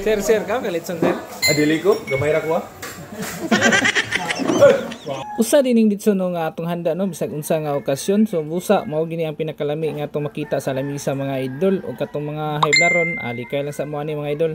Sir, ka kalitson sir. Adili ko, gamay ra ko ah. Usa dining ditso no nga atong handa no bisag unsa nga okasyon. So busa mao gini ang pinakalami nga atong makita sa lamisa mga idol ug katong mga hiblaron ali kay lang sa mo ani mga idol.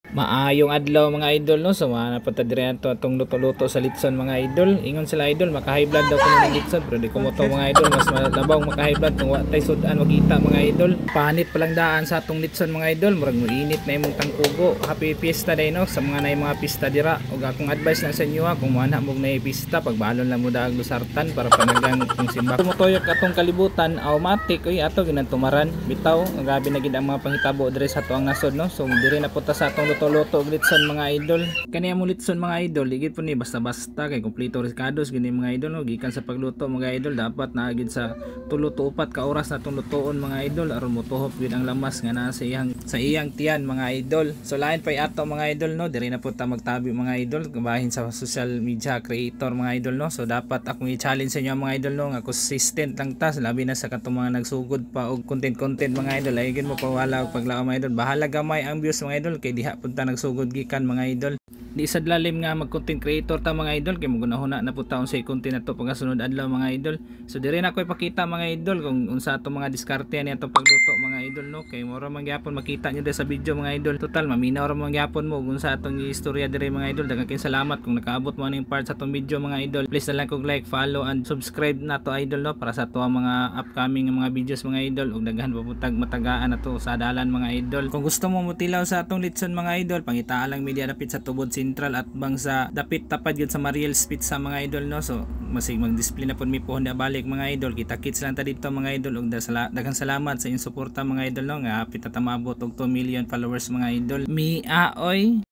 Maayong adlaw mga idol no, so napunta dire ato atong luto-luto sa litson mga idol. Ingon sila idol maka-high blood daw kuno ng litson pero di ko mo to mga idol, mas malabaw maka-high blood kung wa tay sudan makita mga idol. Panit pa lang daan sa atong litson mga idol, murag moinit na imong tangkugo. Happy fiesta day no sa mga nay mga pista dira. Ug akong advice lang sa inyo kung moana mo nay pista pagbalon lang mo daag lusartan para panagang kung simba. Tumutuyok atong kalibutan automatic oy ato ginantumaran bitaw gabi na gid ang mga panghitabo dire sa tuang nasod no. So dire na punta sa atong luto-luto og litson mga idol. Kaniya mo litson mga idol, ligid po ni basta-basta kay kompleto ricados gini mga idol no. Gikan sa pagluto mga idol dapat naagid sa 3 to 4 ka oras natong lutoon mga idol aron motuhop gid ang lamas nga naa sa iyang tiyan mga idol. So lain pa ato mga idol no, diri na po ta magtabi mga idol kabahin sa social media creator mga idol no. So dapat akong i-challenge sa inyo mga idol no nga consistent lang ta labi na sa katong mga nagsugod pa og content mga idol. Ayun mo pawala og paglao mga idol, bahala gamay ang views mga idol kay diha punta nagsugod gikan mga idol. Di sad lalim nga mag content creator ta mga idol kay magunahuna na po taon sa content nato pagasunod adlaw mga idol. So dire na ko ipakita mga idol kung unsa ato mga diskarte ani ato pagluto mga idol no, kay mura man gyapon makita nyo sa video mga idol. Total maminaw ra man gyapon mo kung sa atong istorya dire mga idol. Daghang kay salamat kung nakaabot mo aning part sa atong video mga idol. Please na lang kog like, follow and subscribe nato idol no para sa ato mga upcoming mga videos mga idol ug daghan pa putag matagaan nato sa dalan mga idol. Kung gusto mo mutilaw sa atong litson mga idol, pangitaan lang media dapit sa tubod Central at bang sa dapit tapad yun sa Mariel's Pizza mga idol no. So masig mag-display na pud mi po honda balik mga idol. Kita-kits lang ta dito mga idol ug daghang salamat sa inyong suporta mga idol no nga hapit ta tamabot og 2 million followers mga idol. Mi aoy